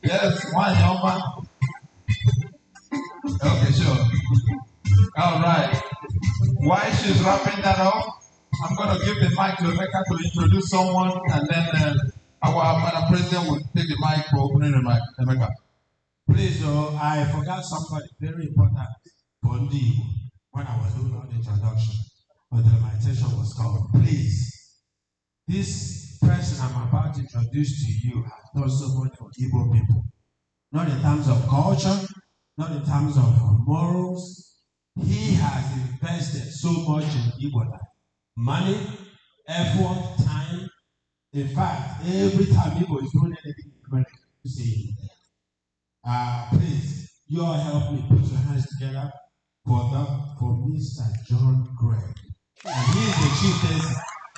Yes, one Yoma. Okay, sure. All right. While she's wrapping that up, I'm going to give the mic to Rebecca to introduce someone, and then our Madam President will take the mic for opening remarks. Rebecca. Please, I forgot somebody very important for me when I was doing all the introduction, but my attention was called. Please, this person I'm about to introduce to you has done so much for Igbo people. Not in terms of culture, not in terms of morals. He has invested so much in Igbo life. Money, effort, time. In fact, every time Igbo is doing anything, you see. Please, you all help me put your hands together for Mr. John Gregg. And he is the chieftain.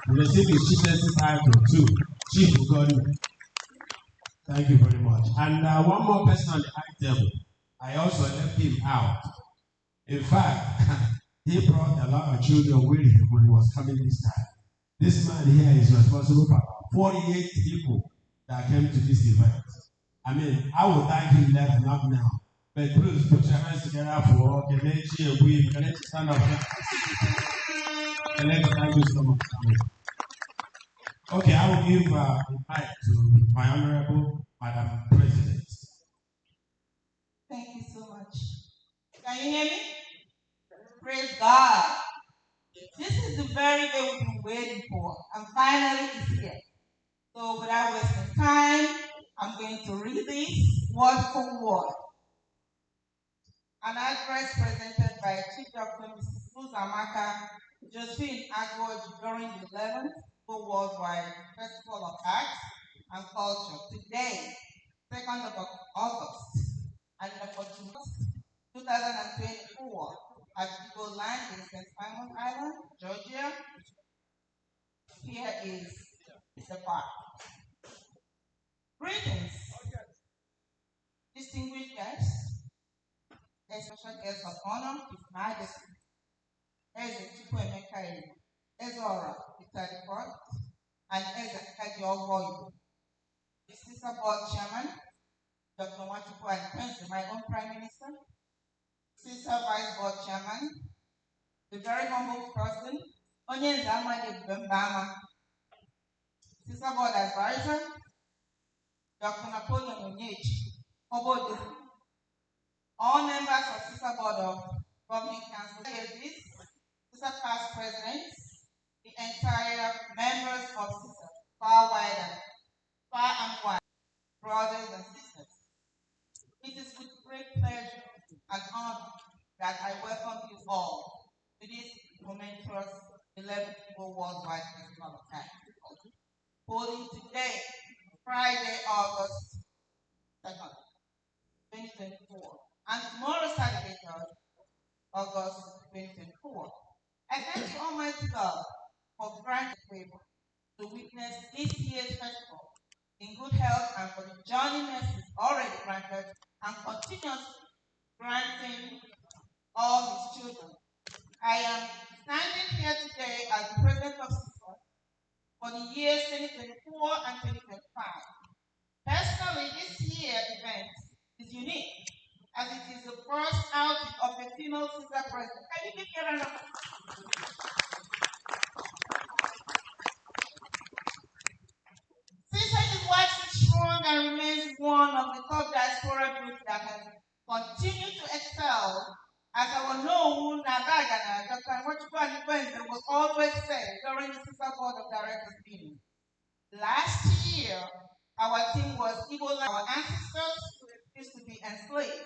He received his chieftaincy title too. Chief Ugonu. Thank you very much. And one more person on the high table. I also left him out. In fact, he brought a lot of children with him when he was coming this time. This man here is responsible for about 48 people that came to this event. I mean, I would thank him left, not now. But please put your hands together for Kelechi and we. Kelechi, stand up here. Kelechi, thank you so much. Okay, I will give the mic to my Honorable Madam President. Thank you so much. Can you hear me? Praise God. This is the very day we've been waiting for, and finally it's here. So without wasting time, I'm going to read this word for word. An address presented by Chief Dr. Mrs. Uzamaka Josephine Agwaj during the 11th Worldwide Festival of Arts and Culture today, 2nd of August, and the 2024 at Igbo Land in St. Simon Island, Georgia. Here is the part. Greetings, distinguished guests, a special guest of honor, His Majesty, Eze Chukwuemeka Ezora Peter IV, and Eze Kaji the Sister Board Chairman, Dr. Nwachukwu and Prince, my own Prime Minister, Sister Vice Board Chairman, the very humble person, Amadiebube Mbama, Sister Board Advisor, Dr. Napoleon Onyechi, all members of Sister Board of Governing Council, Sister Past Presidents, the entire members of Sister, far and wide, brothers and sisters. It is with great pleasure and honor that I welcome you all to this momentous 11th Worldwide Festival of Time, holding today, Friday, August 2nd, 2024, and tomorrow, Saturday, 3rd, August 2024. I thank the Almighty God for granting favor to witness this year's festival in good health and for the journey mercies already granted and continuously granting all his children. I am standing here today as the President of CISA for the years 2024 and 2025. Personally, this year's event is unique as it is the first outing of a female CISA president. Can you give me a round of applause? CISA is waxing strong and remains one of the top diaspora groups that has continued to excel. As our known Nagagana, Dr. Nwachukwu will always say during the CISA Board of Directors meeting. Last year, our theme was Igbo, our ancestors used to be enslaved.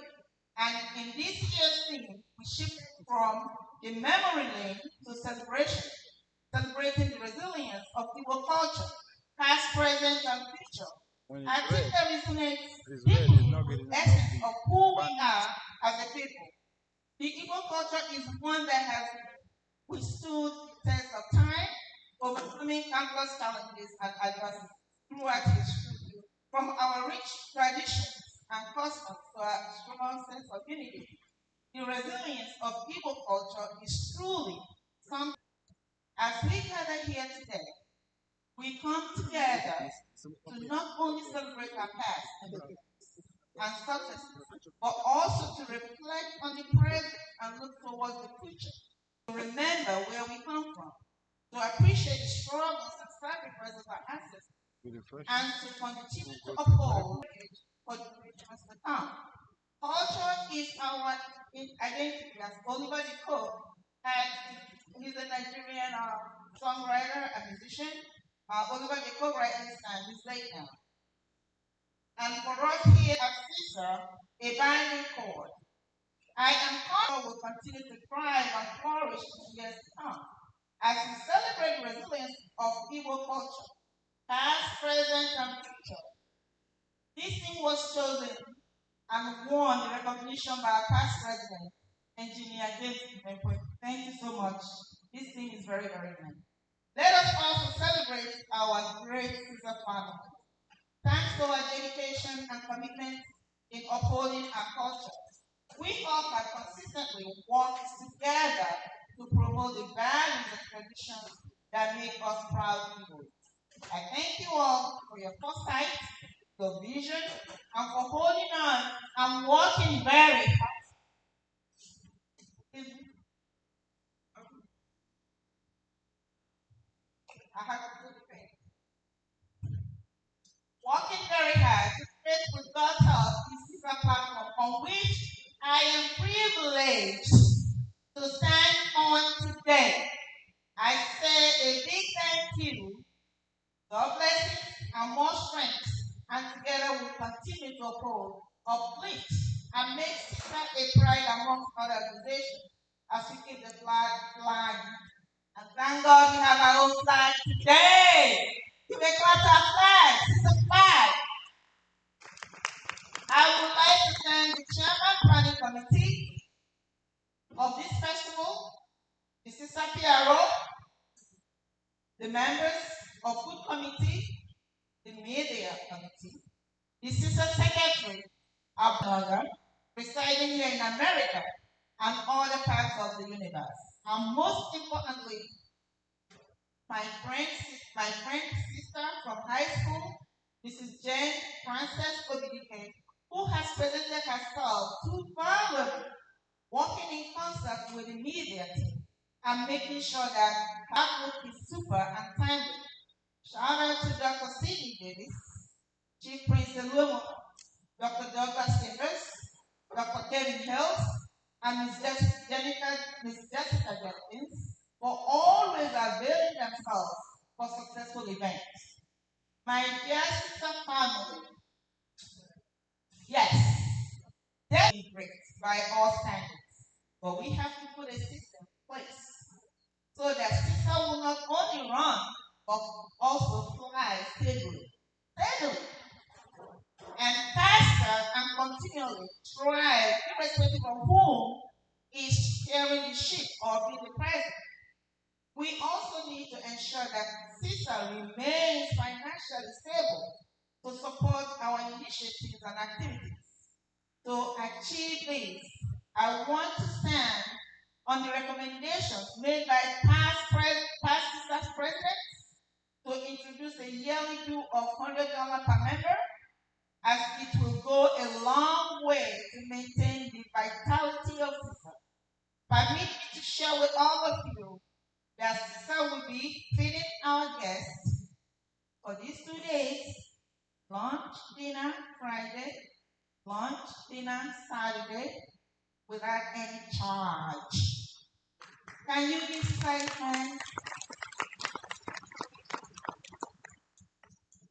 And in this year's theme, we shifted from the memory lane to celebration, celebrating the resilience of Igbo culture, past, present, and future. I think that resonates deeply with the essence of who we are as a people. The Igbo culture is one that has withstood the test of time, overcoming countless challenges and adversities throughout history. From our rich traditions and customs to our strong sense of unity, the resilience of Igbo culture is truly something. As we gather here today, we come together to not only celebrate our past and successes, but also to reflect on the present and look towards the future, to remember where we come from, to appreciate the struggles and sacrifices of our ancestors, and to continue to uphold for generations to come. Culture is our identity, as Oliver De Coque had. He's a Nigerian songwriter and musician. Oliver De Coque rightly stands. He's late now. And for us here at CISA, a binding cord. I am confident will continue to thrive and flourish in years to come as we celebrate the resilience of Igbo culture, past, present, and future. This thing was chosen and won the recognition by our past president, Engineer James Mbama. Thank you so much. This thing is very, very nice. Let us also celebrate our great sister family. Thanks to our dedication and commitment in upholding our culture, we all have consistently worked together to promote the values and traditions that make us proud people. I thank you all for your foresight, your vision, and for holding on and working very hard. I have to do the thing. Working very hard to create with God's help this platform on which I am privileged to stand on today. I say a big thank you, God bless you, and more strength, and together we'll continue to uphold, uplift, and make CISA a pride amongst other organizations as we keep the flag flying. And thank God we have our own flag today. We got our flag. It's a flag. I would like to thank the Chairman Planning Committee of this festival, the CISA PRO, the members of Food Committee, the Media Committee, the CISA Secretary, our brother, residing here in America and other parts of the universe. And most importantly, my friend sister from high school, Mrs. Jane Frances Obidike, who has presented herself too valuably, working in concert with the media team and making sure that her work is super and timely. Shout out to Dr. Sidney Davis, Chief Prince Eluomo, Dr. Douglas Timbers, Dr. Kevin Hills, and Ms. Jessica Jenkins for always availing themselves for successful events. My dear sister family, yes, they're great by all standards, but we have to put a system in place so that sister will not only run, but also fly steadily, and faster and continually thrive, irrespective of whom is steering the ship or being the president. We also need to ensure that CISA remains financially stable to support our initiatives and activities. To achieve this, I want to stand on the recommendations made by past CISA presidents to introduce a yearly due of $100 per member, as it will go a long way to maintain the vitality of CISA. Permit me to share with all of you that CISA will be feeding our guests for these 2 days, lunch, dinner, Friday, lunch, dinner, Saturday, without any charge. Can you give CISA a hand?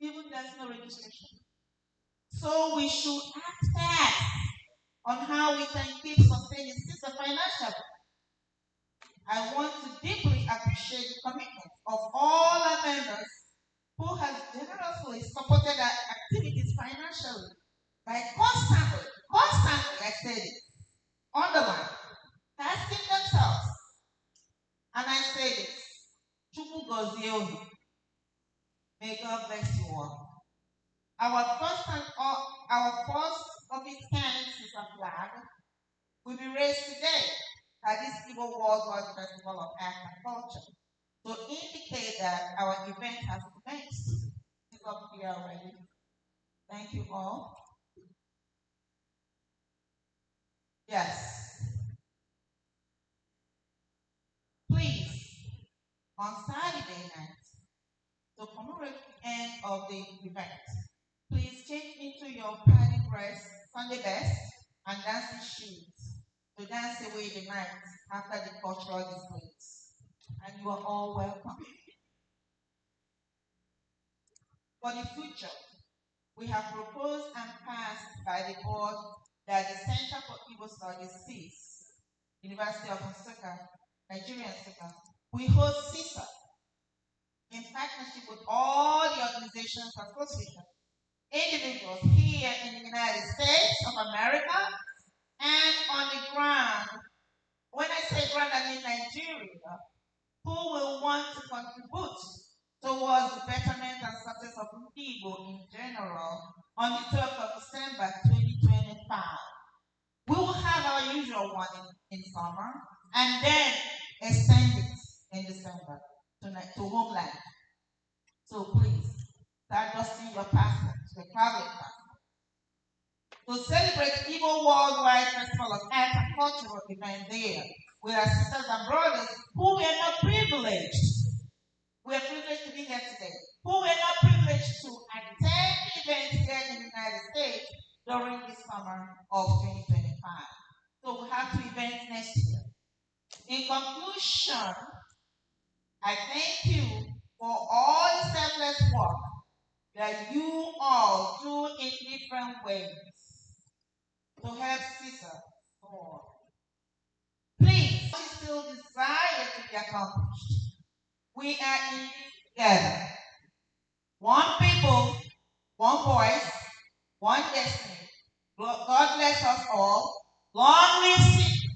Even there's no registration. So we should act fast on how we can keep sustaining CISA financially. I want to deeply appreciate the commitment of all our members who have generously supported our activities financially by constantly, I said it, underline, tasking themselves. And I say this, Chukwu gozie unu. May God bless you all. Our first of its kind sister flag will be raised today at this Igbo Worldwide Festival of Art and Culture to indicate that our event has commenced. It's up here already. Thank you all. Yes. Please, on Saturday night, to commemorate the end of the event, please change into your party dress, Sunday best, and dancing shoes to dance away the night after the cultural displays. And you are all welcome. For the future, we have proposed and passed by the board that the Center for Igbo Studies, CIS, University of Nsukka, Nigerian Nsukka, we host CISA in partnership with all the organizations, associations, individuals here in the United States of America and on the ground. When I say ground, I mean Nigeria, who will want to contribute towards the betterment and success of Igbo in general on the 12th of December 2025. We will have our usual one in summer and then extend it in December to homeland. So please, start dusting your passports, your traveling passports. To celebrate Igbo Worldwide Festival of Art and Cultural event there with our sisters and brothers who were not privileged. We are privileged to be here today. Who were not privileged to attend events here in the United States during the summer of 2025. So we have 2 events next year. In conclusion, I thank you for all the selfless work that you all do in different ways to help Caesar forward. Please, what you still desire to be accomplished. We are in this together. One people, one voice, one destiny. God bless us all. Long live CISA.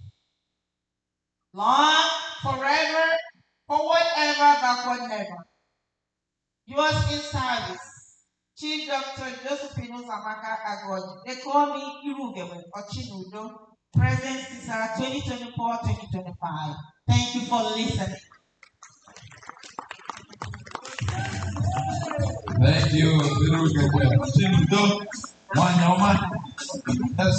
Long, forever, forward ever, backward never. Yours in service, Chief Dr. Josephine Zamaka Agodi. They call me Irugewe or Chinudo, President CISA 2024-2025. Thank you for listening. Thank you, Irugewe. Chinudo, Wanyoma. Yes.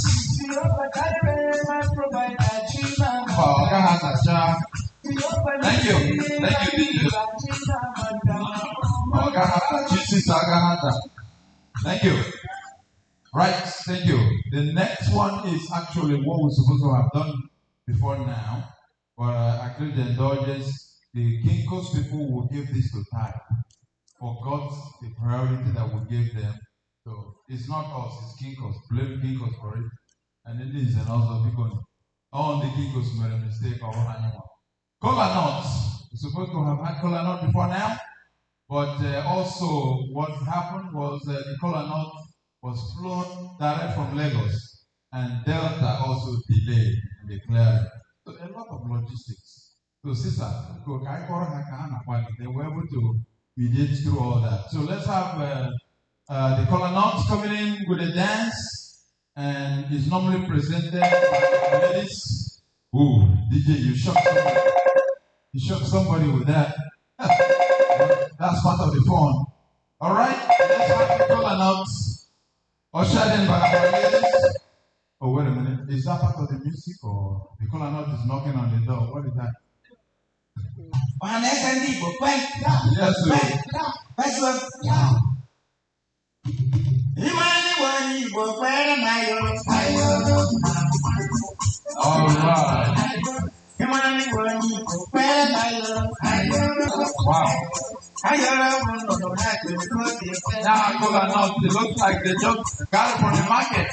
Thank you. Thank you, Thank you. Right, thank you. The next one is actually what we're supposed to have done before now. But actually the indulgence, the Kinko's people will give this to time. Forgot the priority that we gave them. So it's not us, it's Kinko's. Blame Kinko's for it. And it is and also because all the Kinko's made a mistake or anyone. Cola nuts. We're supposed to have had cola nut before now. But also what happened was the cola nut was flown direct from Lagos. And Delta also delayed in the clearing. So a lot of logistics. So sister, they were able to mediate through all that. So let's have the cola nuts coming in with a dance. And it's normally presented by the ladies. Ooh, DJ, you shocked somebody. You shocked somebody with that. That's part of the fun. All right, let's have the cola nuts ushered in by our ladies. Oh, wait a minute. Is that part of the music or the cola nut is knocking on the door? What is that? Yes, sir. All right. Wow. Now, cola nuts, it looks like they just got it from the market.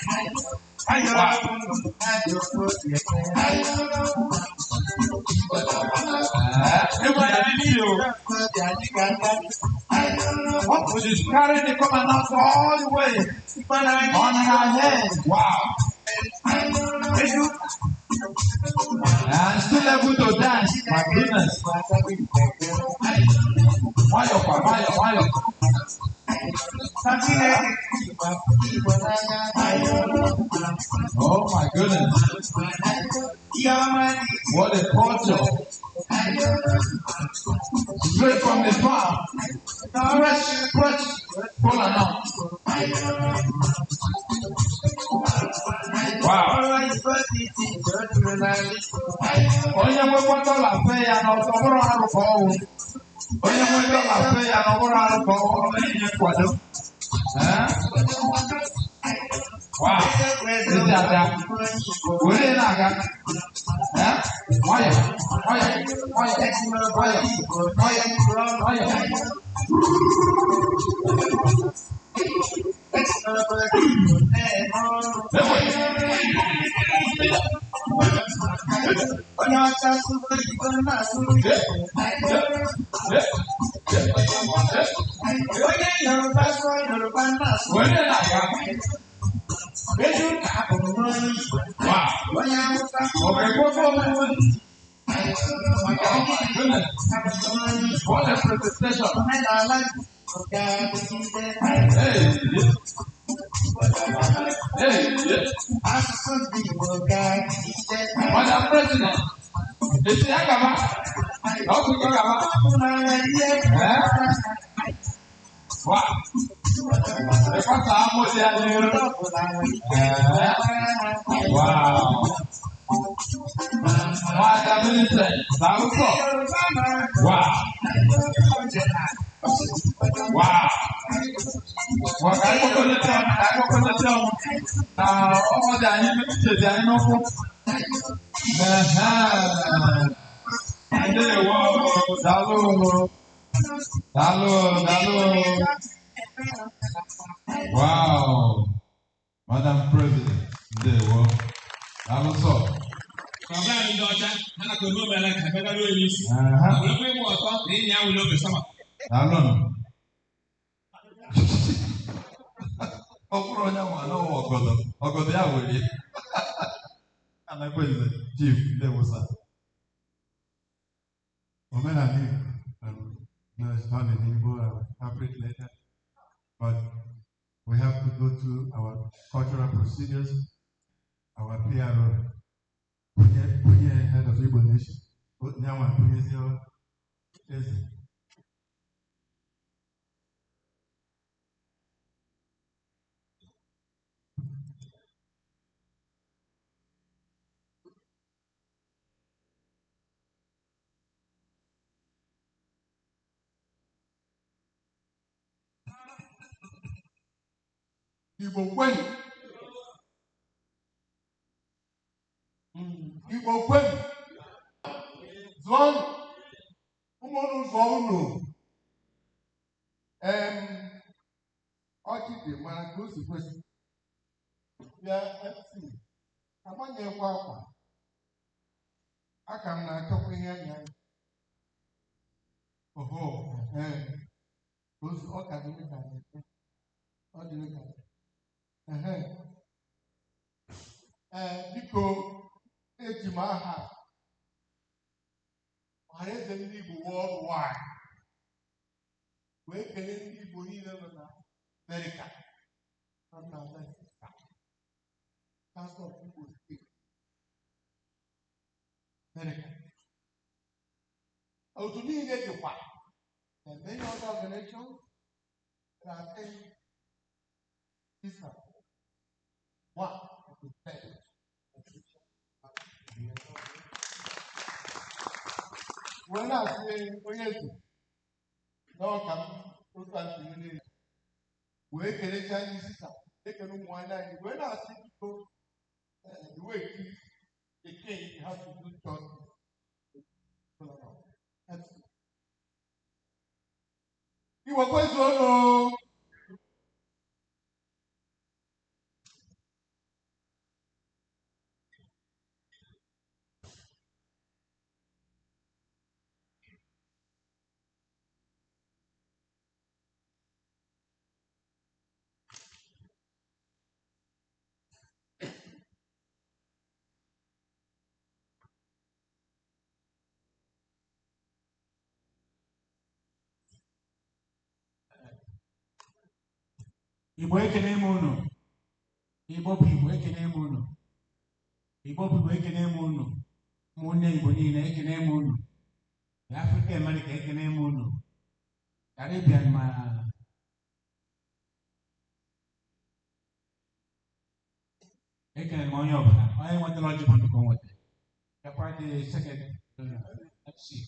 She's carrying the cola nuts all the way on her head. Wow. And still able to dance. My goodness. Why Oh my goodness. What a culture. Straight from the farm. Fresh, full enough. Wow. Onye nwekwa dọla fe ya na ọzọ bụrụ arụ ka ọwụ. Onye nwe dọla fe ya na ọ bụrụ arụ ka ọwụ na-enye nkwado. Wow. Ezi ada. Were na-aga. Nwayọ. What a presentation. Madam President, esi agaba, ọkụ agaba. Wow. Ẹ̀kọ́ta amóde ayé. Wow. Madam Minister, Sàrúkọ. Wow. Wow. Wọ́n ká kókó ní tẹ́ ọ̀hún. Na ọmọdé ayé méjèèjì ayé náà kú. Ndé wọ́ dàlú. Wow. Madam President, ndé wọ́ dàlú sọ. Bàbá mi dọ̀jà, hana kò ló mẹ́lẹ̀ kàfẹ́ dá lóyún sí. Àwọn ọmọ ìwọ̀n ọ̀tọ̀ ní ìyá wò ló bẹ̀ sọ́mà. Dàlú nù. Ọkùnrin ọ̀nyá wà lọ́wọ́ ọ̀gọ̀dọ̀ yà wòlé. Anagba is the chief, there was a. Omenani, no, it's not in Igbo, interpret later, but we have to go through our cultural procedures, our PRO. Punye head of Igbo nation. Nyawa Punye Zio is. Igbo kwen. Igbo kwen. Zon. Umonu zonu. Ọchị dị mara ka o si kwesị. Ya FC. Agbanyekwa akwa. Aka m na-achọkwa ihe anya. Oho. Ọ ka dị ka ọ dị ka. Biko eji m aha ọhaneze ndị Igbo worldwide wee kelee ndị Igbo niile nọ na Amerịka nọ na Amerịka Council of Igbo State Amerịka otu niile dịkwa and many other organizations that are saying this one to ten. When I say, no, come to the we can Chinese take a room one night. When I see people, the way the king has to do something. You were going to know. Igbo ekene m unu. Igbo bụ Igbo ekene m unu. Igbo bụ Igbo ekene m unu. Ụmụnne Igbo niile ekene m unu. Africa America ekene m unu. Caribbean ma ekene m onye ọbụla. Onye nwetara ọjị bụ ndụkọ nweta. Yakwa dị second let's see.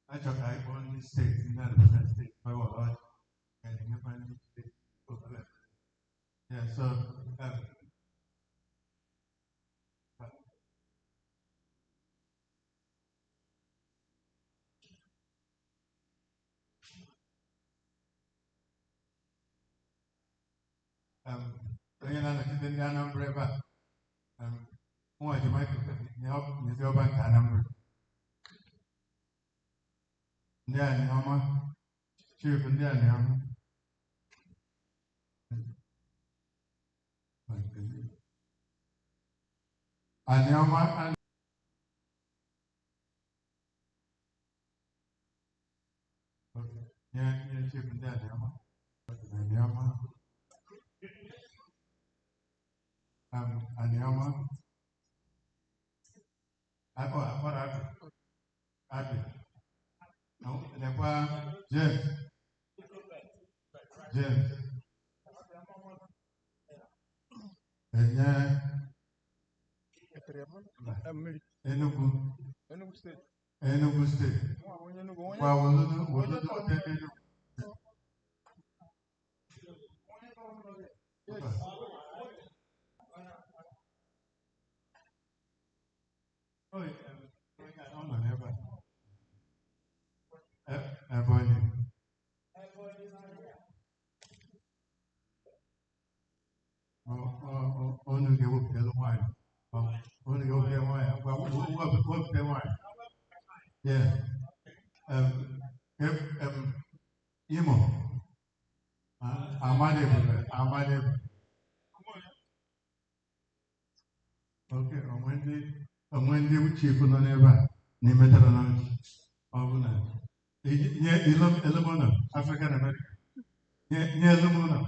I took I only state in that state by what I and you find state over. Yeah, so onye na-anọchite ndị Anambra ebe a nwa ji microphone nyezi ọba nke Anambra ndị anyị ọma chief ndị anyị ọma anyị ọma nye chief ndị anyị ọma anyị ọma Aniama. What Abby? No, James. And Enugu State. Yeah. Imo. Amadiebube. Okay, Wendy chief nọ n'ebe a na-emetara na ọ bụ na nye Elemona African American nye Elemona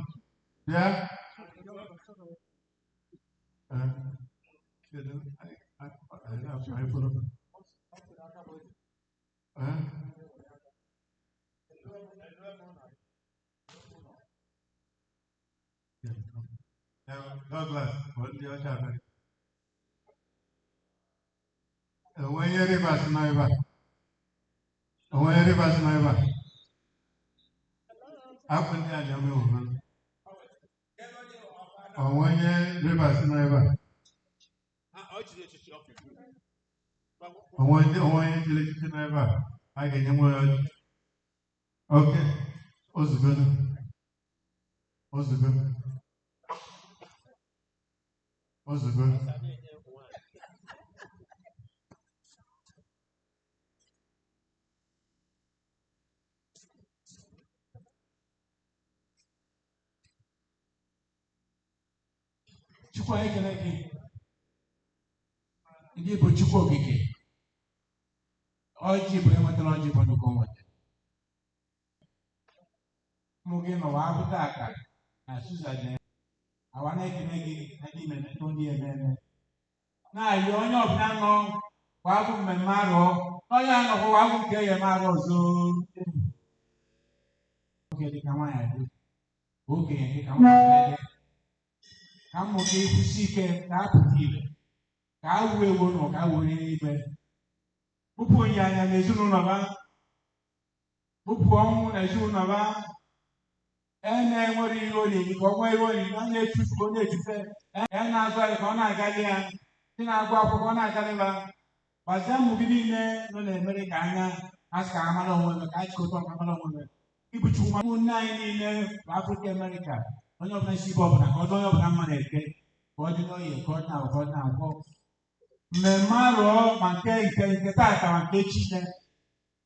bịa Douglas ndị ọcha America onye Rivers nọ ebe a afọ ndị anyị ome obodo onye Rivers nọ ebe a onye jiri echichi nọ ebe a ga-enye nwe ọjị oke ozugbo Chukwu ekele gị ndị bụ Chukwu okike ọjị bụ enwetara ọjị bụ nnukwu nweta mụ gị nọwa abụta aka na Susan awa na-ekele gị na ndị mmemme ndị eme na-ayị onye ọbụla nọ kwa abụ mmemme arọ onye anọkwa abụ nke ya eme arọ ọzọ oge dịka nwaanyị dị okenye dịka nwaanyị dị ka mmụta ikwusi ike ka apụta ire ka awụ ewu nọ ka were n'igwe bụpụ onye anya na ezinụlọ ba bụpụ ọnwụ na ezinụlọ ba na-enwere ihe olili ka ọ nwee ihe olili ọ na-echufu ọ na-echufe na-azụ anyị ka ọ na-agali ya ndị na-agụ akwụkwọ na-agali ba gbazie mmụ gị niile nọ na-emere ka anya asị ka amara onwe ka achịkọta ọka amara onwe ibuchi nwa ụmụnne anyị niile bụ Africa America onye ọbụla isi ibe ọbụla ka ọ dị onye ọbụla mma na-eke ka ọ dị n'oyi ka ọ dị na ka ọ dị na-akwọ mmemme arụọ ma nke taata ma nke echi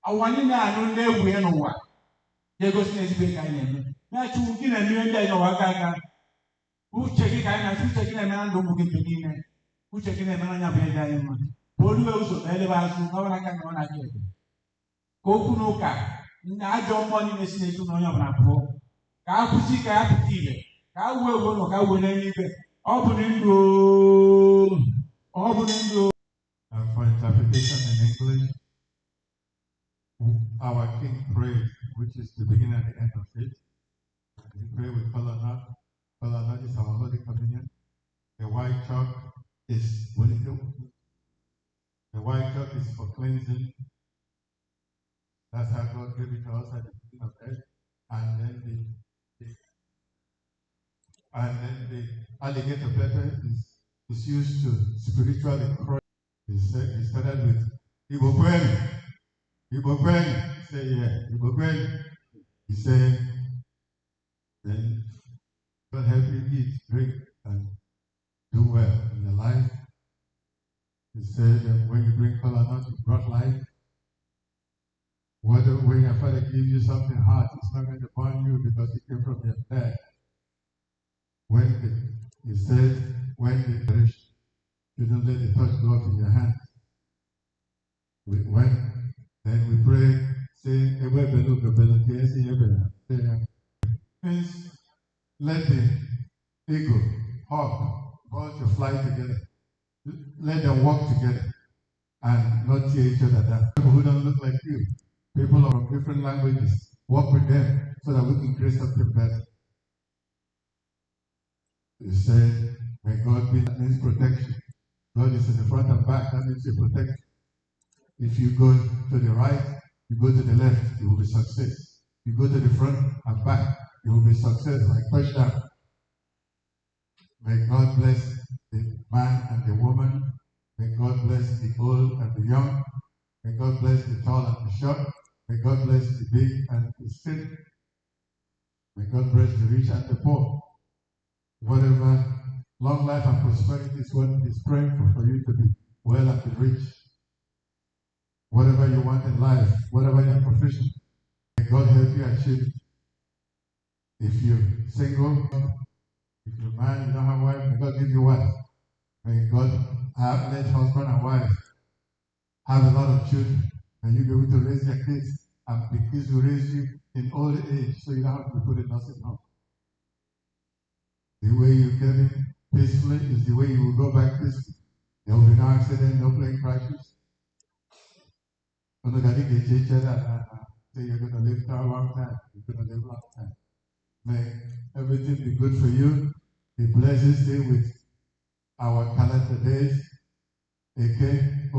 Awani na no na ewe no wa. Ye go sin ezigbo ka ina. Na chu gi na mi ndị no wa ka. Uche gị ka na uche gị na me na ndo mu gị niile. Uche gị na me na nya bụ ndị anyị mma. Olu e uzo na eleba azụ na wana ka na aka ebe. Ka okwu n'ụka na ajọ mmụọ niile si n'etu na onye ọbụla pụọ. Ka akwụsị ka ya pụta ile. Ka awụ ewu nọ ka awụ n'eluigwe. Ọ bụ ndụ. Ọ bụ ndụ. For interpretation in English, our King prayed, which is the beginning and the end of it. We pray with color nut. Color nut is our Holy Communion. The white chalk is the white chalk is for cleansing. That's how God gave it to us at the beginning of earth. And then the alligator pepper is used to spiritually crush. He started with Ibokweni. Ibokweni. Say yeah, Ibokweni. He said, then God help you eat, drink, and do well in your life. He said that when you drink kola nut, you brought life. When your father gives you something hard, it's not going to burn you because it came from your dad. He said, when the rich, you don't let the touch go off in your hand. Then we pray, say, means let the eagle, hawk, vulture fly together. Let them walk together and not tear each other down. People who don't look like you, people from different languages, work with them so that we can create something better. He said, may God be, that means protection. God is in the front and back, that means you protect. If you go to the right, you go to the left, you will be success. You go to the front and back, you will be success, like touchdown. May God bless the man and the woman. May God bless the old and the young. May God bless the tall and the short. May God bless the big and the thin. May God bless the rich and the poor. Whatever, long life and prosperity is what is praying for you to be well and be rich. Whatever you want in life, whatever your profession, may God help you achieve it. If you're single, if you're married, you don't have a wife, may God give you a wife. May God let husband and wife have a lot of children. May you be able to raise your kids, and the kids will raise you in old age, so you don't have to be put in nursing home. The way you get in peacefully is the way you will go back peacefully. There will be no accident, no plane crashes. Say you're going to live for a long time. You're going to live a long time. May everything be good for you. He blesses you with our calendar days. Again,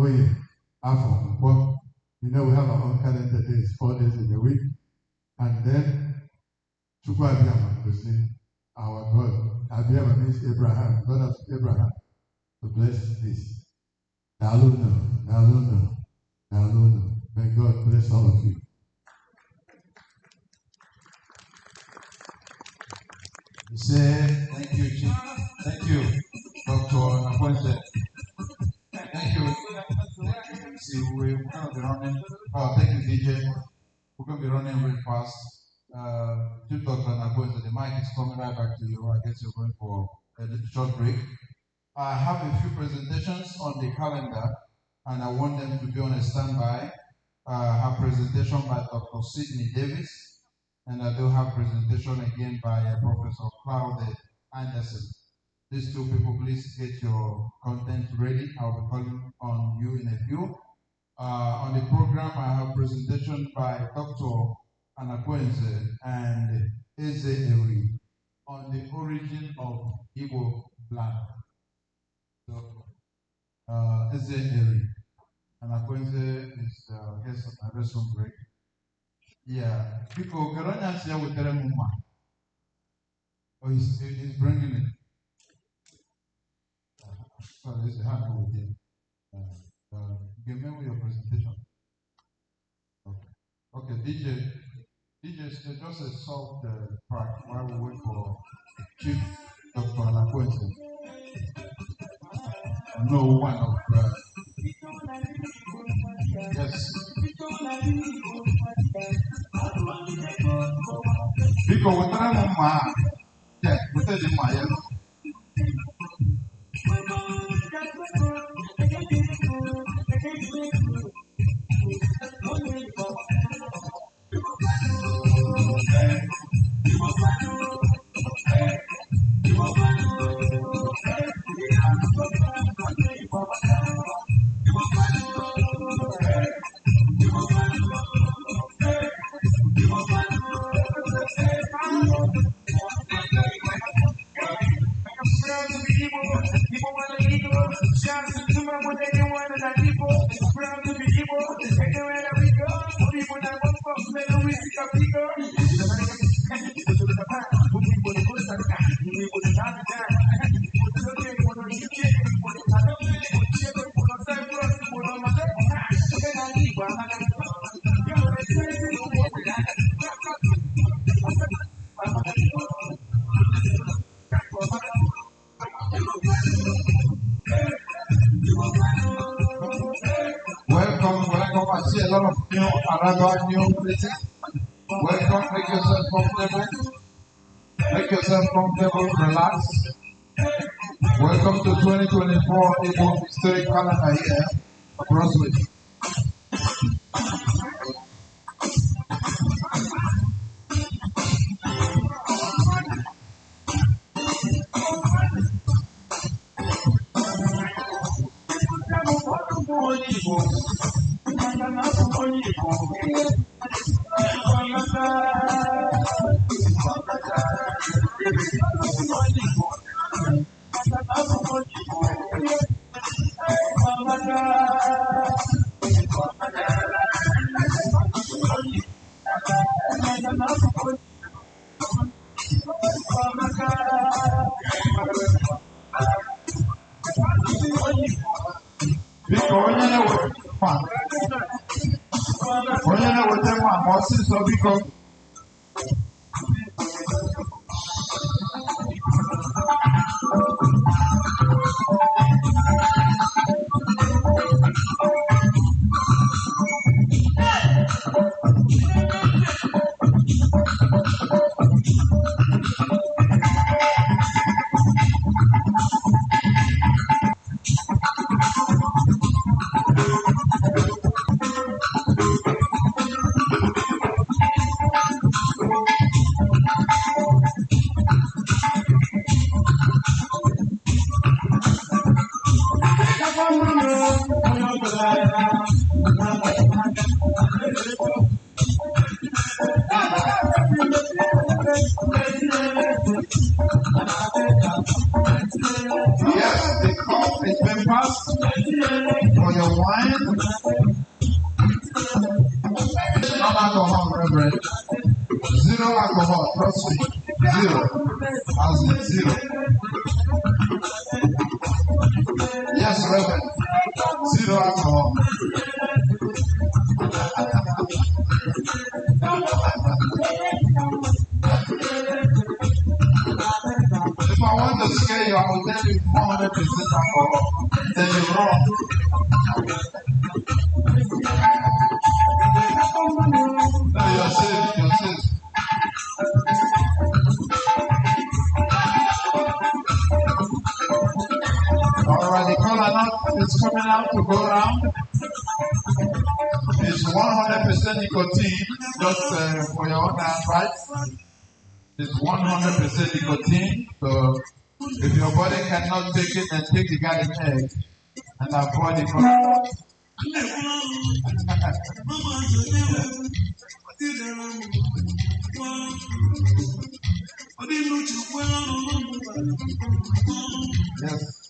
Afo. You know we have our own calendar days, 4 days in a week. And then, Chukwu Abiyama, our God. Abiyama means Abraham, God of Abraham, to bless this. Naluno. May God bless all of you. We say thank you, Chief. Thank you, Dr. Naponte. Thank you. See, we're going to be running. Oh, thank you, DJ. We're going to be running real fast. Chief Dr. Naponte, the mic is coming right back to you. I guess you're going for a short break. I have a few presentations on the calendar, and I want them to be on a standby. Have presentation by Dr. Sidney Davis, and I do have presentation again by Professor Claude Anderson. These two people, please get your content ready. I'll be calling on you in a few. On the program, I have presentation by Dr. Anakwenze and Eze Eri on the origin of Igbo land. So, Eze Eri. Anakwenze is guest of my restroom break. Yeah, because Garanya here with Telemuma. Oh, he's bringing it. So there's a hand with him. Give me your presentation. Okay, DJ, just a soft track while we wait for Chief Dr. Anakwenze. No one of yes. Biko wetara m mma a. Weta dị mma ya. Welcome. I see a lot of new Araba new places. Welcome. Make yourself comfortable. Make yourself comfortable. Relax. Welcome to 2024 Igbo Historic Calendar Year. Brunswick. It's 100% nicotine. So if your body cannot take it, then take the garden egg and avoid it. Yes.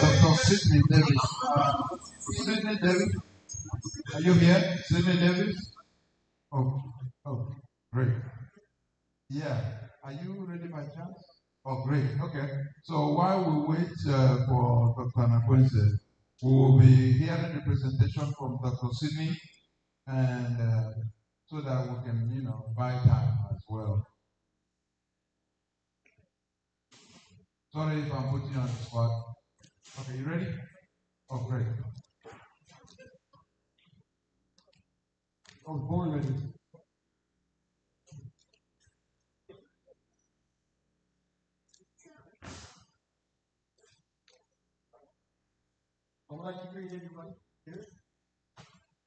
Dr. Sidney Davis. Sidney Davis, are you here? Sidney Davis? Oh, oh, great. Yeah, are you ready by chance? Oh, great. Okay. So while we wait for Dr. Nakwense, we will be hearing the presentation from Dr. Sidney, and so that we can, buy time as well. Sorry if I'm putting you on the spot. Okay, you ready? Oh, great. I was born ready. I would like to greet everybody here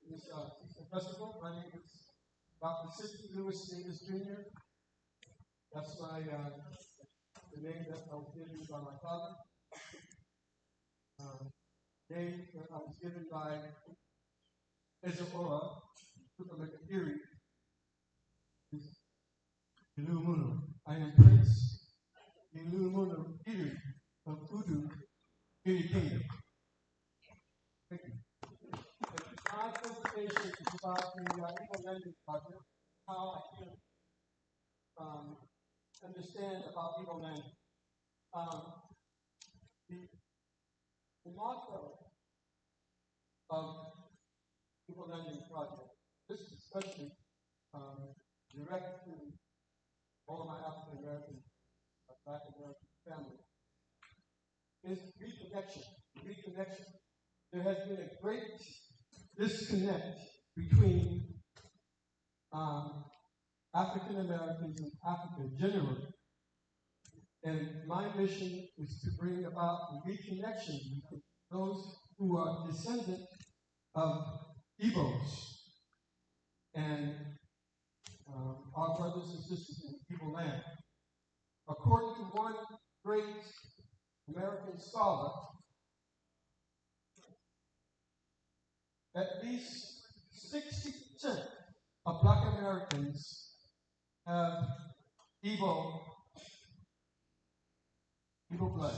in this festival. My name is Dr. Sidney Lewis Davis Jr. That's the name that I was given by my father. Name that I was given by Ezeola, Tukalekapiri. Ilumuno. I am Prince Ilumuno Iri of Udu Iri Kingdom. Thank you. My presentation is about the Eagle Landing Project, how I can understand about Eagle Landing. The motto of Eagle Landing Project, this is especially direct to all of my African American, Black American family, is reconnection. Reconnection. There has been a great disconnect between African Americans and Africa generally. And my mission is to bring about the reconnection between those who are descendant of Igbos and our brothers and sisters in Igbo land. According to one great American scholar, at least 60% of Black Americans have Igbo blood,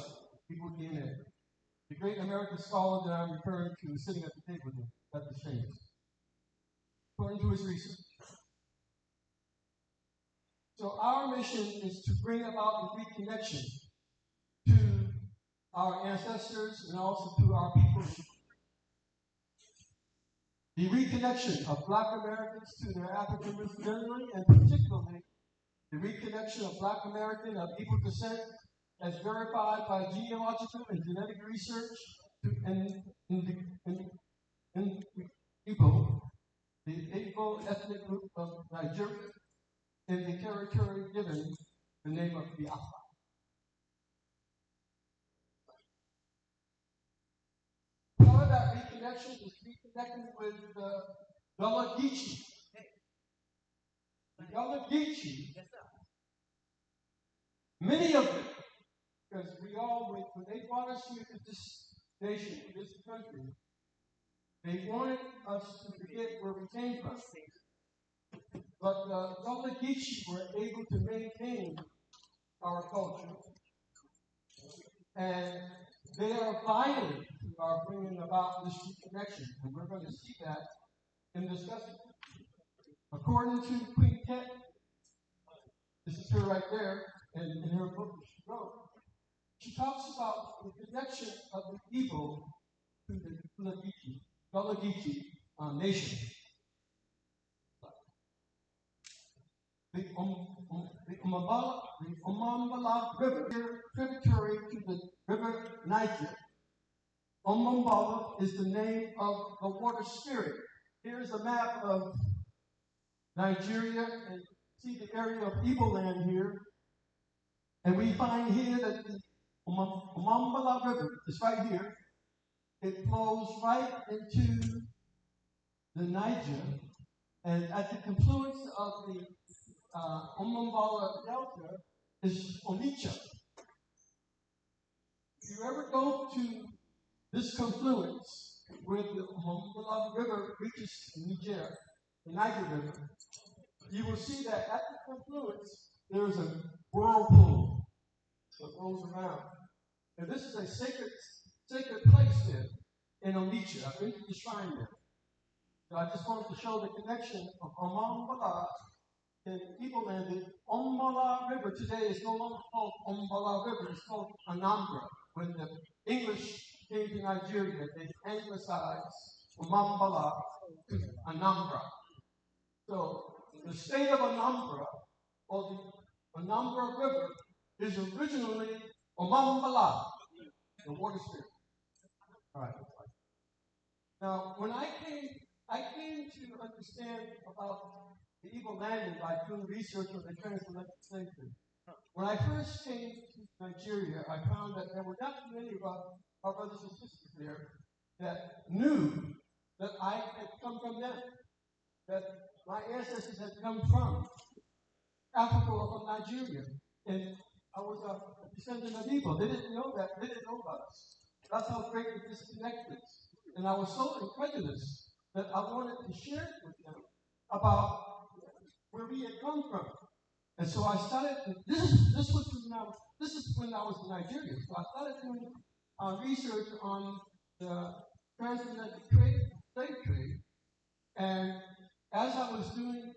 Igbo DNA. The great American scholar that I'm referring to is sitting at the table here, at the stage. According to his research. So our mission is to bring about the reconnection to our ancestors and also to our people. The reconnection of Black Americans to their African roots generally, and particularly the reconnection of Black American of Igbo descent as verified by genealogical and genetic research in Igbo, the Igbo ethnic group of Nigeria, in the territory given the name of Biafra. Part of that reconnection is reconnecting with the Gullah Geechee. The Gullah Geechee, many of them, because we all, when they brought us here to this nation, to this country, they wanted us to forget where we came from. But the Gullah Geechee were able to maintain our culture. and they are vital to our bringing about this reconnection, and we're going to see that in this lesson. According to Queen Tet, this is her right there, and in her book that she wrote, she talks about the connection of the Igbo to the Gullah Geechee nation. The Omambala River, tributary to the river Niger. Omambala is the name of the water spirit. Here's a map of Nigeria, and see the area of Igbo land here. And we find here that the Omambala River is right here. It flows right into the Niger, and at the confluence of the Omambala Delta is Onitsha. If you ever go to this confluence where the Omambala River reaches Niger, the Niger River, you will see that at the confluence there is a whirlpool that rolls around. And this is a sacred place there in Onitsha. I've been to the shrine there. So I just wanted to show the connection of Omambala in Igbo land. The Ombala River today is no longer called Ombala River, it's called Anambra. When the English came to Nigeria, they anglicized Omambala to Anambra. So the state of Anambra, or the Anambra River, is originally Omambala, the water spirit. All right. Now, when I came to understand about the Igbo landing by doing research on the transatlantic slave trade. When I first came to Nigeria, I found that there were not many of our brothers and sisters there that knew that I had come from them, that my ancestors had come from Africa or from Nigeria, and I was a descendant of Igbo. They didn't know that. They didn't know about us. That's how great the disconnect is. And I was so incredulous that I wanted to share it with them about where we had come from. And so I started, this is when I was in Nigeria. So I started doing research on the transatlantic slave trade. And as I was doing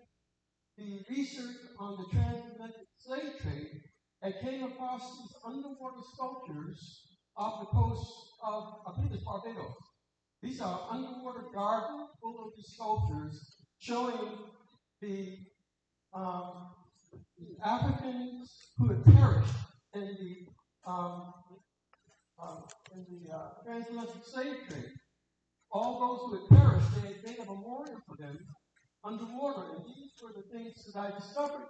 the research on the transatlantic slave trade, I came across these underwater sculptures off the coast of, I think it's Barbados. These are underwater gardens full of these sculptures showing the Africans who had perished in the transatlantic slave trade. All those who had perished, they had made a memorial for them underwater, and these were the things that I discovered.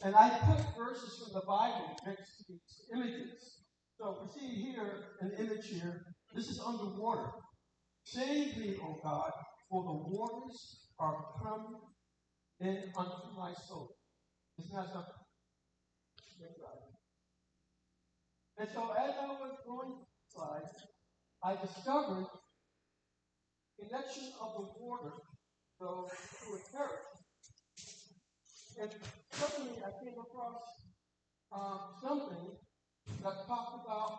And I put verses from the Bible next to these images. So we see here an image here. This is underwater. Save me, O God, for the waters are come in unto my soul. Isn't that something? And so as I was going through the slides, I discovered the connection of the water those who had perished. And suddenly I came across something that talked about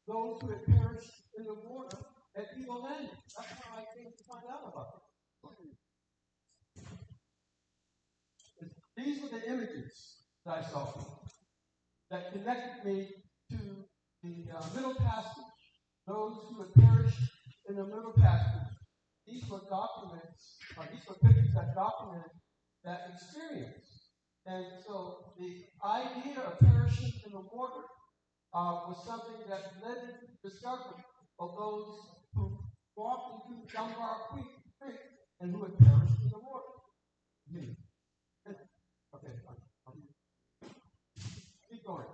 those who had perished in the water at Eagle Landing. That's how I came to find out about it. These were the images that I saw that connected me to the Middle Passage. Those who had perished in the Middle Passage. These were documents, these were pictures that documented that experience. And so the idea of perishing in the water was something that led to the discovery of those who walked into Dunbar Creek and who had perished in the water. Okay, fine. Keep going.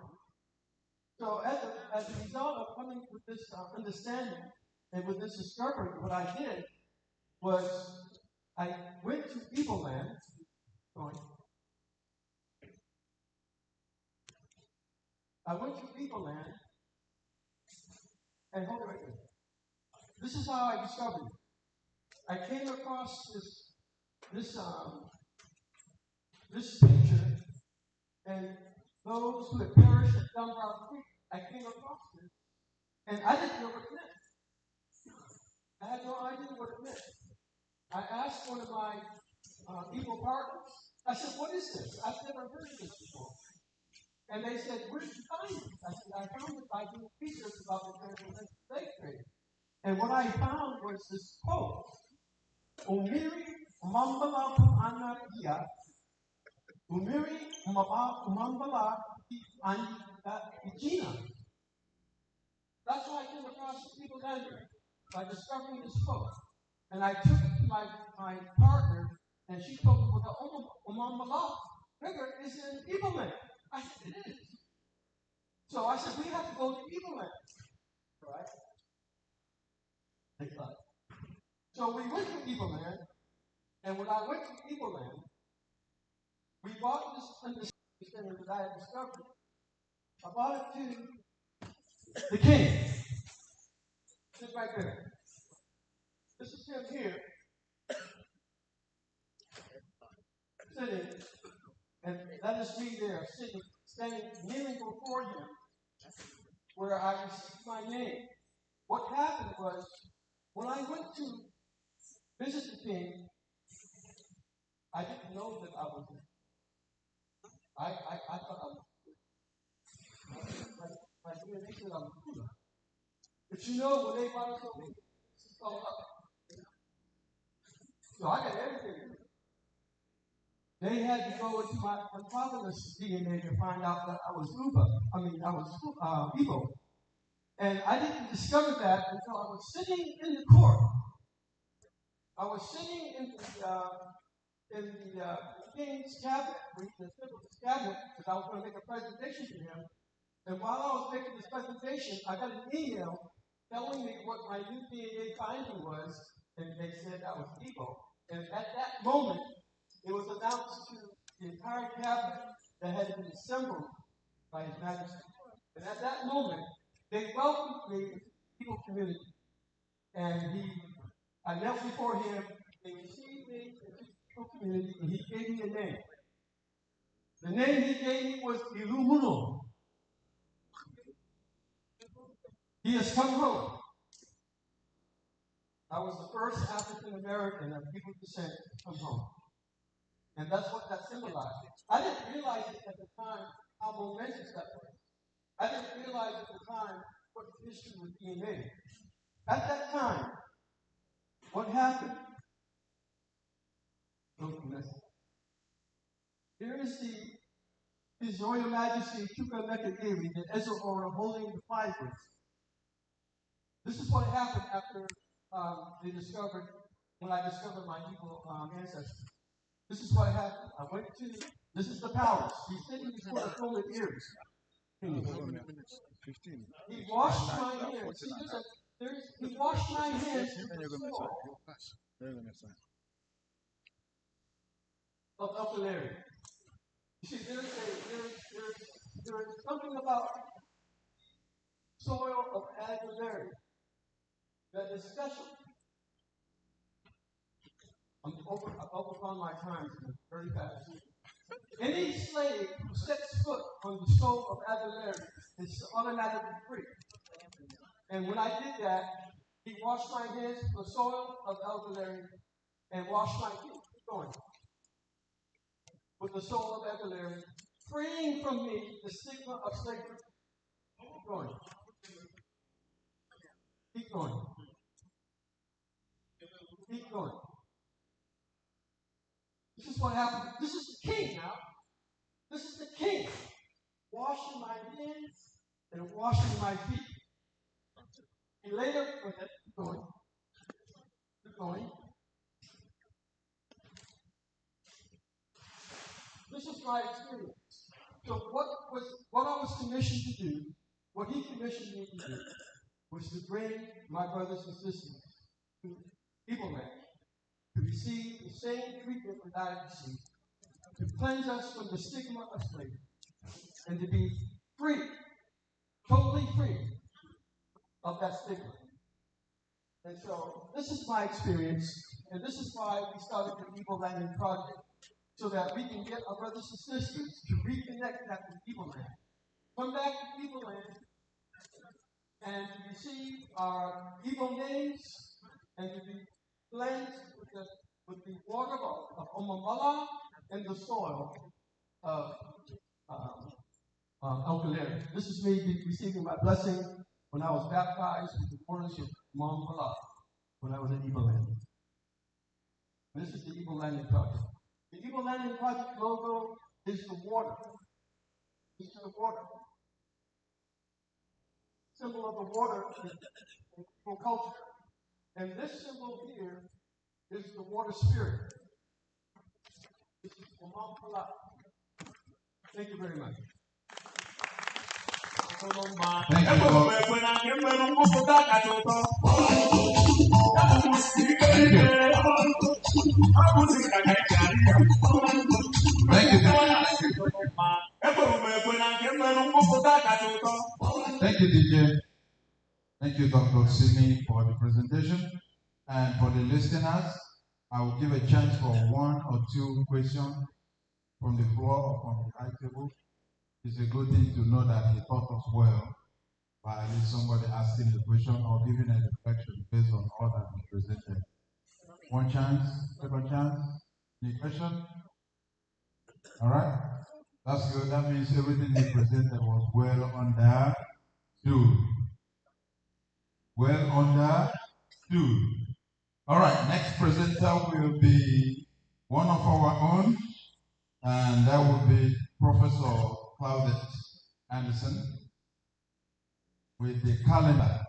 So as a result of coming with this understanding and with this discovery, what I did was I went to Igbo land. I went to Igbo land, and hold it right there. This is how I discovered it. I came across this picture, and those who had perished at Dunbar Creek I came across this, and I didn't know what it meant. I had no idea what it meant. I asked one of my Igbo partners, I said, what is this? I've never heard of this before. And they said, where did you find it? I said, I found it by doing research about the transatlantic slave trade. And what I found was this quote, Umiri umambala anakia, Umiri umambala Igina. That's how I came across the people landing, by discovering this quote. And I took it to my partner, and she told me, well, the umambala figure is in Igbo land. I said, it is. So I said, we have to go to Igbo land. Right? So we went to Igbo land, and when I went to Igbo land, we bought this understanding that I had discovered. I bought it to the king. Sit right there. This is him here, sitting, and that is me there, sitting, standing, kneeling before him, where I received my name. What happened was, when I went to visit the king, I didn't know that I was there. I thought I was my DNA said I was there. But you know, when they brought us over, this is called up. So I got everything. They had to go into my father's DNA to find out that I was Igbo. And I didn't discover that until I was sitting in the court. I was sitting in the king's cabinet, the civil cabinet, because I was going to make a presentation to him. And while I was making this presentation, I got an email telling me what my new DNA finding was, and they said I was Igbo. And at that moment, it was announced to the entire cabinet that had been assembled by His Majesty. And at that moment, they welcomed me to the Igbo community. And I knelt before him, they received me in the Igbo community, and he gave me a name. The name he gave me was Ilumuno. He has come home. I was the first African American of Igbo descent to come home. And that's what that symbolized. I didn't realize it at the time how momentous that was. I didn't realize at the time what history was being made. At that time, what happened? Here is His Royal Majesty Chukwuemeka the Eze-Ora holding the fibers. This is what happened after when I discovered my Igbo ancestry. This is what happened. I went to, this is the palace. He's sitting before the throne of ears. He washed my hands. He washed my hands of Upper. You see, there is something about soil of Aguilera that is special. I'm upon my time very fast. Any slave who sets foot on the soil of Aguilera is automatically free. And when I did that, he washed my hands with the soil of Aguilera and washed my feet. Keep going. With the soul of Aguilera, freeing from me the stigma of slavery. Keep going. Keep going. Keep going. This is what happened. This is the king now. This is the king. Washing my hands and washing my feet. He later, with it, keep going. Keep going. This is my experience. So what I was commissioned to do, what he commissioned me to do, was to bring my brothers and sisters to Igbo land, to receive the same treatment that I received, to cleanse us from the stigma of slavery, and to be free, totally free of that stigma. And so this is my experience, and this is why we started the Igbo Landing Project, so that we can get our brothers and sisters to reconnect back to Igbo land. Come back to Igbo land and to receive our Igbo names and to be cleansed with the water of Omamala and the soil of Uncle Larry. This is me receiving my blessing when I was baptized with the waters of Omamala when I was in Igbo land. This is the Igbo Landing Project. The Igbo Landing Project logo is the water. It's the water. Symbol of the water in Igbo culture. And this symbol here is the water spirit. This is Omamala. Thank you very much. Thank you, Lord. Thank you. Thank you, DJ. Thank you, Dr. Simi, for the presentation. And for the listeners, I will give a chance for one or two questions from the floor or from the high table. It's a good thing to know that he taught us well by at least somebody asking a question or giving a reflection based on all that he presented. One chance, second chance. Any question? All right. That's good. That means everything he presented was well understood. Well understood. All right. Next presenter will be one of our own, and that will be Professor Claudette Anderson with the calendar.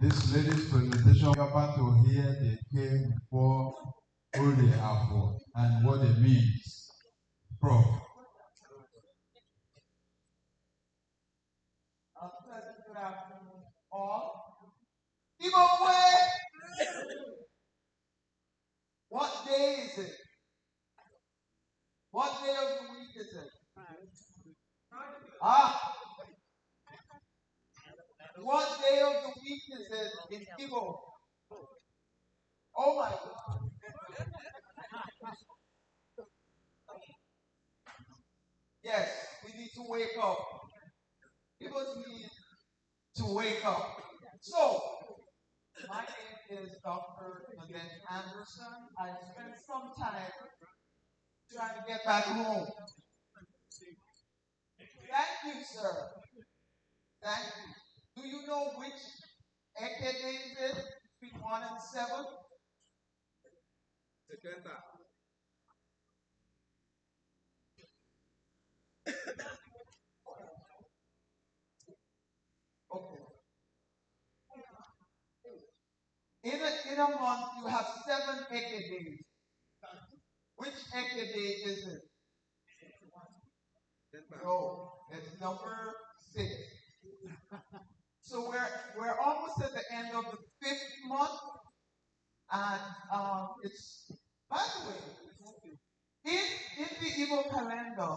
This lady's presentation, you're about to hear the came for Ode Afro and what it means. Prof. Good afternoon, all. Ibokwe! What day is it? What day of the week is it? What day of the week is it in Igbo? Oh my God. Yes, we need to wake up. People need to wake up. So, my name is Dr. Claudette Anderson. I spent some time trying to get back home. Thank you, sir. Thank you. Do you know which Eke day is it between 1 and 7? Okay. In a month, you have 7 Eke days. Which Eke day is it? No, it's number 6. So we're almost at the end of the 5th month, and it's, by the way, in the Igbo calendar,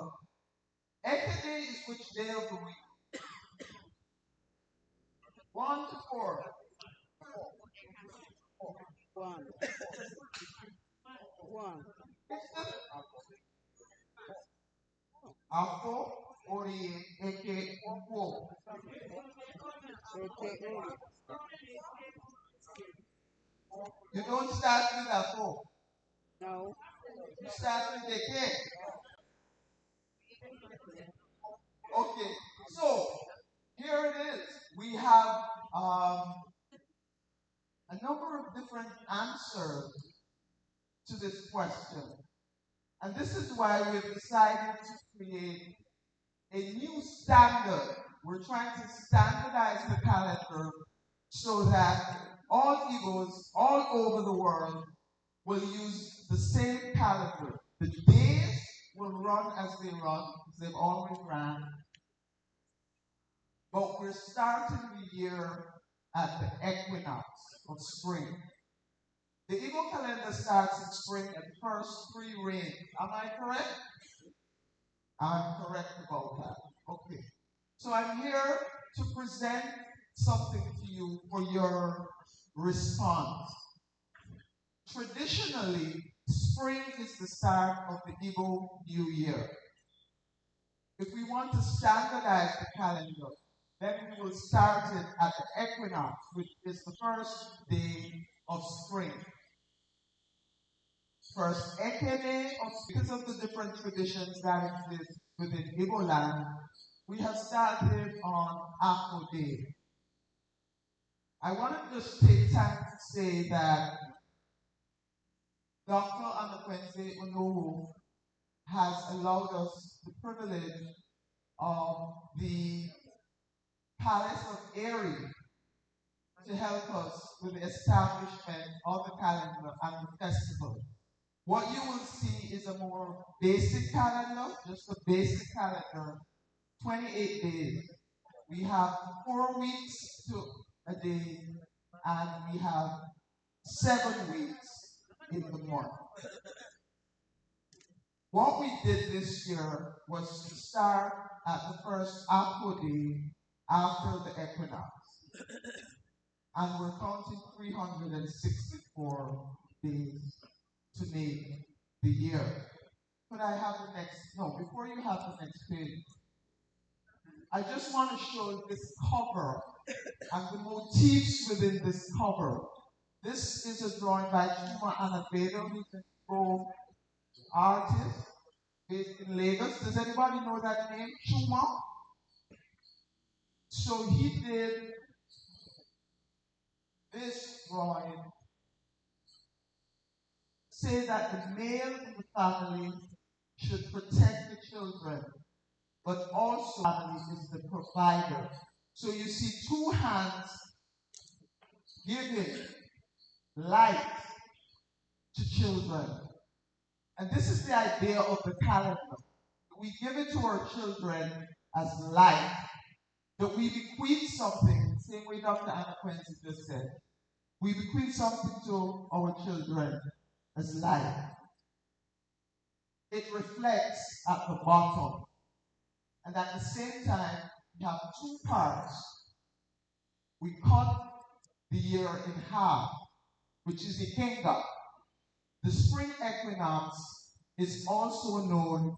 Eke day is which day of the week? 1 to 4. 1. Afo, Ori, Eke, Okwo. You don't start with Afo. No. You start with Eke. Okay, so here it is. We have a number of different answers to this question. And this is why we've decided to create a new standard. We're trying to standardize the calendar so that all Igbos all over the world will use the same calendar. The days will run as they run, as they've always ran. But we're starting the year at the equinox of spring. The Igbo calendar starts in spring at the first 3 rains. Am I correct? I'm correct about that. Okay. So I'm here to present something to you for your response. Traditionally, spring is the start of the Igbo New Year. If we want to standardize the calendar, Then we will start it at the equinox, which is the first day of spring. First Ekene of, because of the different traditions that exist within Igbo land, we have started on Afro Day. I want to just take time to say that Dr. Amakwense Onowu has allowed us the privilege of the Palace of Erie to help us with the establishment of the calendar and the festival. What you will see is a more basic calendar, just a basic calendar, 28 days. We have 4 weeks to a day, and we have 7 weeks in the month. What we did this year was to start at the first Afro Day after the equinox. And we're counting 364 days to make the year. Could I have the next? No, before you have the next page, I just want to show this cover and the motifs within this cover. This is a drawing by Chuma Anabedo, who's an Igbo artist based in Lagos. Does anybody know that name? Chuma? So he did this drawing, say that the male in the family should protect the children, but also the family is the provider. So you see 2 hands giving light to children. And this is the idea of the calendar. We give it to our children as light, that we bequeath something, the same way Dr. Anna Quincy just said. We bequeath something to our children as light. It reflects at the bottom. And at the same time, we have 2 parts. We cut the year in half, which is Ikenga. The spring equinox is also known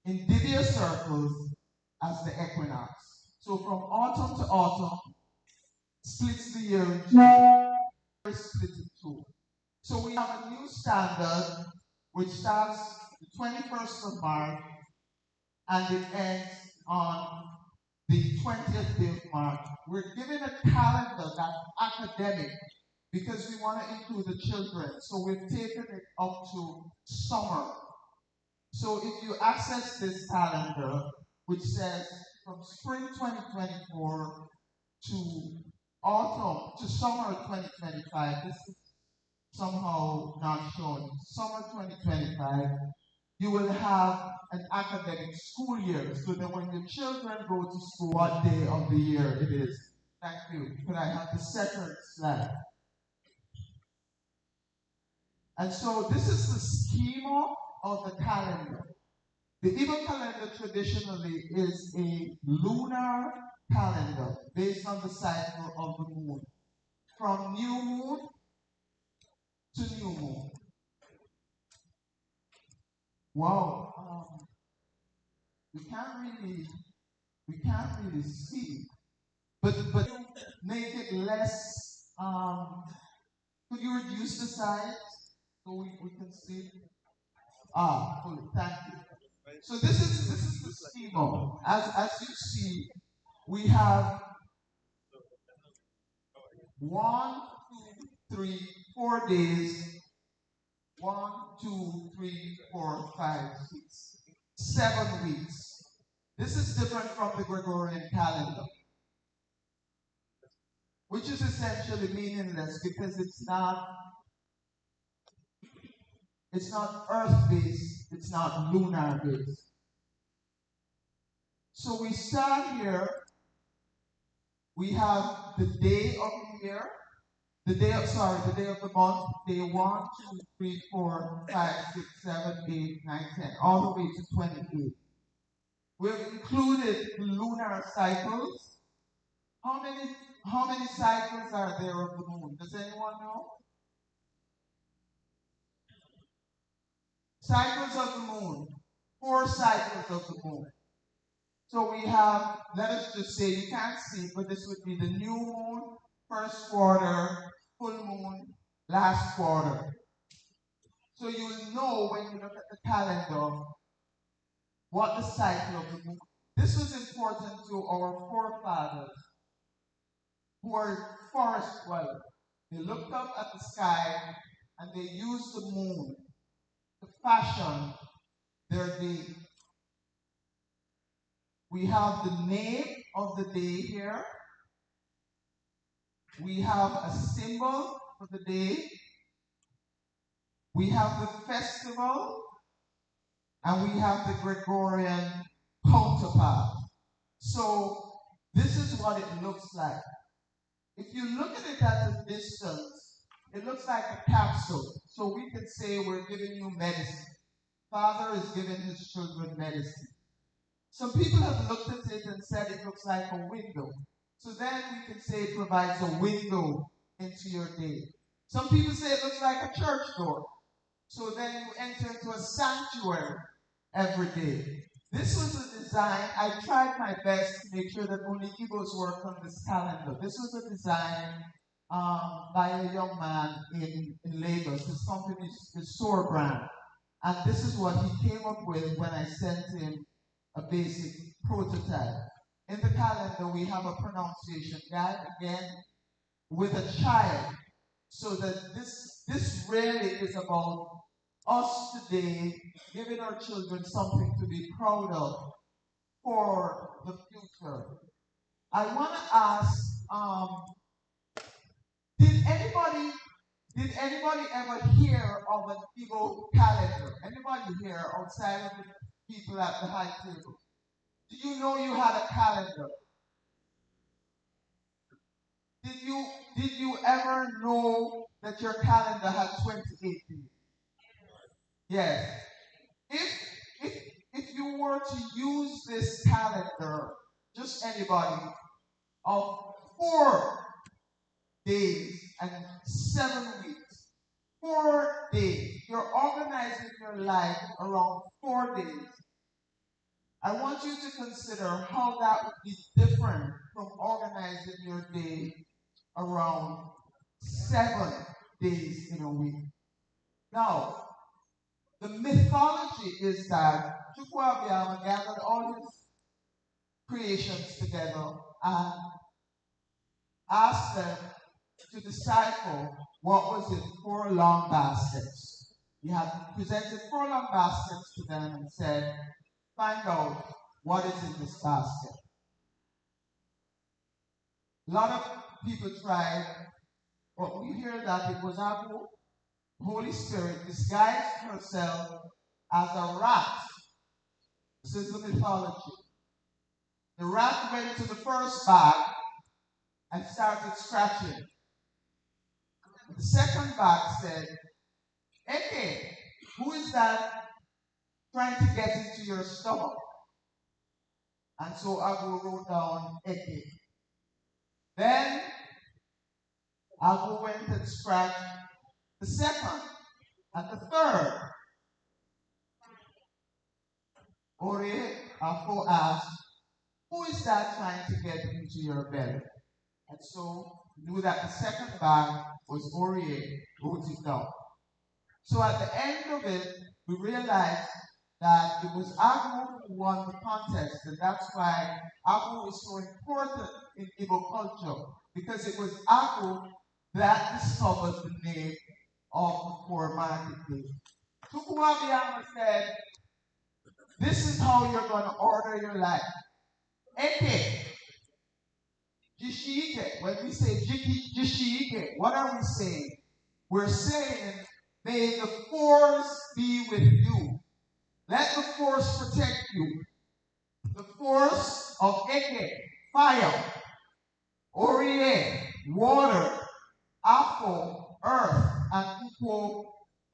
in Dibia circles as the equinox. So from autumn to autumn, splits the year in 2, split in 2. So we have a new standard which starts the 21st of March and it ends on the 20th day of March. We're given a calendar that's academic because we want to include the children. So we've taken it up to summer. So if you access this calendar, which says from spring 2024 to autumn, to summer 2025, this is somehow not shown. Summer 2025, you will have an academic school year, so that when your children go to school, what day of the year it is. Thank you. Could I have the second slide? And so this is the schema of the calendar. The Igbo calendar traditionally is a lunar calendar based on the cycle of the moon. From new moon to new moon. Wow. We can't really see. But make it less, could you reduce the size so we can see? Cool, thank you. So this is the schema. As you see, we have 1, 2, 3, 4 days. 1, 2, 3, 4, 5, 6, 7 weeks. This is different from the Gregorian calendar, which is essentially meaningless because it's not earth-based, it's not lunar-based. So we start here, we have the day of the year, the day of the month, day 1, 2, 3, 4, 5, 6, 7, 8, 9, 10, all the way to 28. We've included lunar cycles. How many cycles are there of the moon? Does anyone know? Cycles of the moon. 4 cycles of the moon. So we have, let us just say, you can't see, but this would be the new moon, first quarter, full moon, last quarter. So you'll know when you look at the calendar what the cycle of the moon. This was important to our forefathers who were forest dwellers. They looked up at the sky and they used the moon to fashion their day. We have the name of the day here. We have a symbol for the day. We have the festival. And we have the Gregorian counterpart. So this is what it looks like. If you look at it at a distance, it looks like a capsule. So we can say we're giving you medicine. Father is giving his children medicine. Some people have looked at it and said it looks like a window. So then we can say it provides a window into your day. Some people say it looks like a church door. So then you enter into a sanctuary every day. This was a design, I tried my best to make sure that only Igbos worked on this calendar. This was a design by a young man in Lagos. His company is Soar Brand. And this is what he came up with when I sent him a basic prototype. In the calendar, we have a pronunciation guide, again, with a child. So that this really is about us today giving our children something to be proud of for the future. I want to ask, did anybody ever hear of an Igbo calendar? Anybody here outside of the people at the high table? Did you know you had a calendar? Did you ever know that your calendar had 28 days? Yes. If you were to use this calendar, just anybody, of 4 days and 7 weeks, 4 days, you're organizing your life around 4 days. I want you to consider how that would be different from organizing your day around 7 days in a week. Now, the mythology is that Amadiebube Mbama gathered all his creations together and asked them to decipher what was in 4 long baskets. He had presented 4 long baskets to them and said, find out what is in this basket. A lot of people tried, but we hear that it was Abu, Holy Spirit, disguised herself as a rat. This is the mythology. The rat went to the first bag and started scratching. The second bag said, Eke, who is that trying to get into your stomach? And so Abu wrote down Eke. Then Abu went and scratched the second and the third. Ore Abu asked, who is that trying to get into your belly? And so knew that the second bag was Orie, wrote it down. So at the end of it, we realized that it was Abu who won the contest, and that's why Abu is so important in Igbo culture, because it was Abu that discovered the name of the 4 market days. Amadiebube Mbama said, this is how you're going to order your life. Eke, Jishike. When we say Jishike, what are we saying? We're saying, may the force be with you. Let the force protect you. The force of Eke, fire, Orie, water, Afo, earth, and Upo,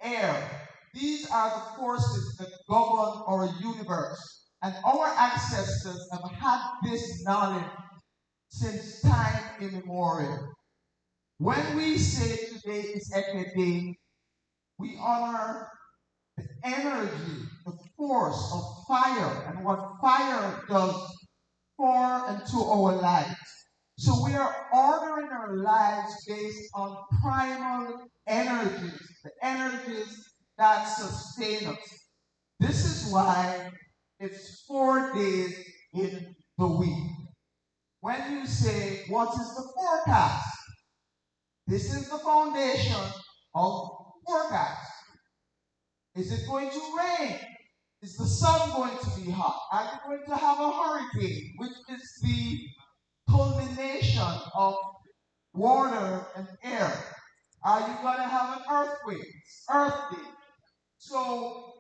air. These are the forces that govern our universe. And our ancestors have had this knowledge since time immemorial. When we say today is Eke Day, we honor the energy, the force of fire, and what fire does for and to our lives. So we are ordering our lives based on primal energies, the energies that sustain us. This is why it's 4 days in the week. When you say, what is the forecast? This is the foundation of forecast. Is it going to rain? Is the sun going to be hot? Are you going to have a hurricane, which is the culmination of water and air? Are you going to have an earthquake? Earth day. So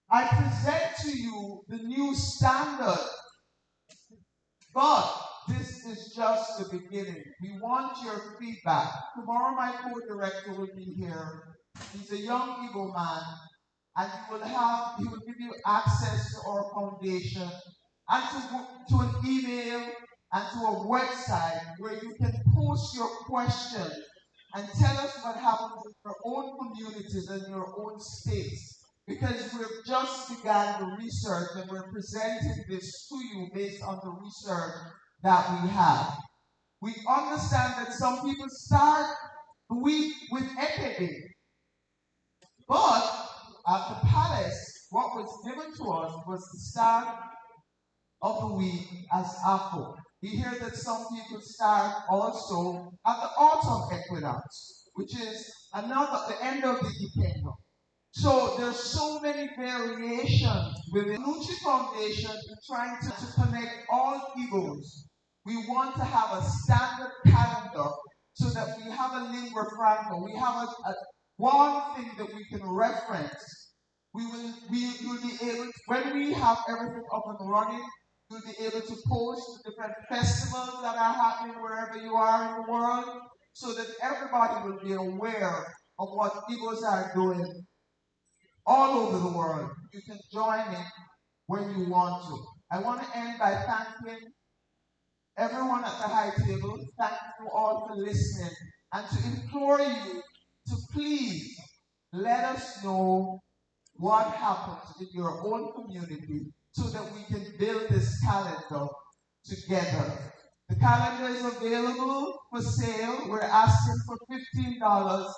I present to you the new standard, but this is just the beginning. We want your feedback. Tomorrow my co-director will be here. He's a young Igbo man, and he will give you access to our foundation and to an email and to a website where you can post your questions and tell us what happens in your own communities and your own states. Because we've just begun the research and we're presenting this to you based on the research that we have. We understand that some people start the week with Ekebe, but at the palace, what was given to us was the start of the week as Afo. We hear that some people start also at the autumn equinox, which is the end of the Ikengo. So there's so many variations within Nuchi Foundation in trying to connect all Igbos. We want to have a standard calendar so that we have a lingua franca. We have one thing that we can reference. You'll be able to, when we have everything up and running, you'll be able to post the different festivals that are happening wherever you are in the world, so that everybody will be aware of what Igbos are doing all over the world. You can join in when you want to. I want to end by thanking everyone at the high table. Thank you all for listening, and to implore you to please let us know what happens in your own community so that we can build this calendar together. The calendar is available for sale. We're asking for $15.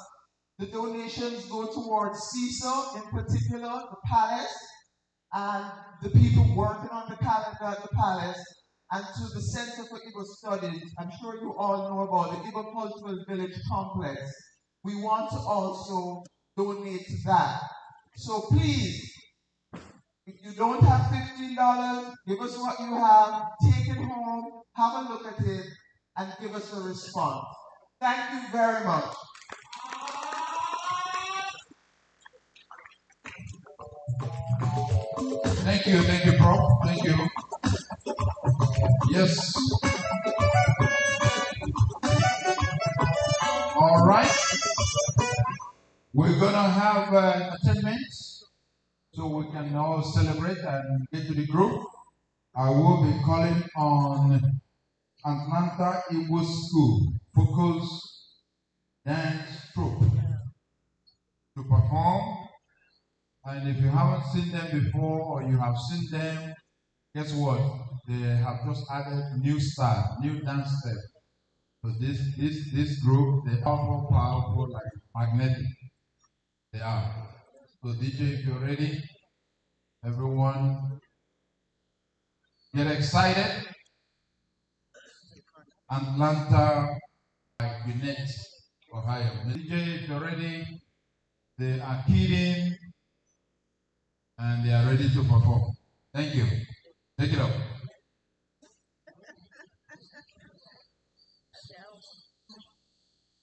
The donations go towards CISO, in particular, the palace, and the people working on the calendar at the palace, and to the Center for Igbo Studies. I'm sure you all know about the Igbo Cultural Village Complex. We want to also donate to that. So please, if you don't have $15, give us what you have, take it home, have a look at it, and give us a response. Thank you very much. Thank you, Prof. Thank you. Yes. All right. We're gonna have 10 minutes so we can all celebrate and get to the group. I will be calling on Atlanta Igbo School Focus Dance Troupe to perform. And if you haven't seen them before or you have seen them, guess what? They have just added new style, new dance step. So this group, they are powerful like magnetic. They are. So DJ, if you're ready, everyone get excited. Atlanta, like Gwinnett, Ohio. DJ, if you're ready, they are kidding and they are ready to perform. Thank you. Take it up.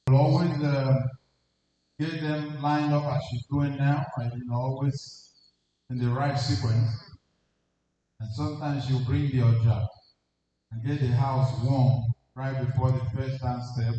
We'll always get them lined up as she's doing now, and always in the right sequence. And sometimes you bring your job and get the house warm right before the first dance step.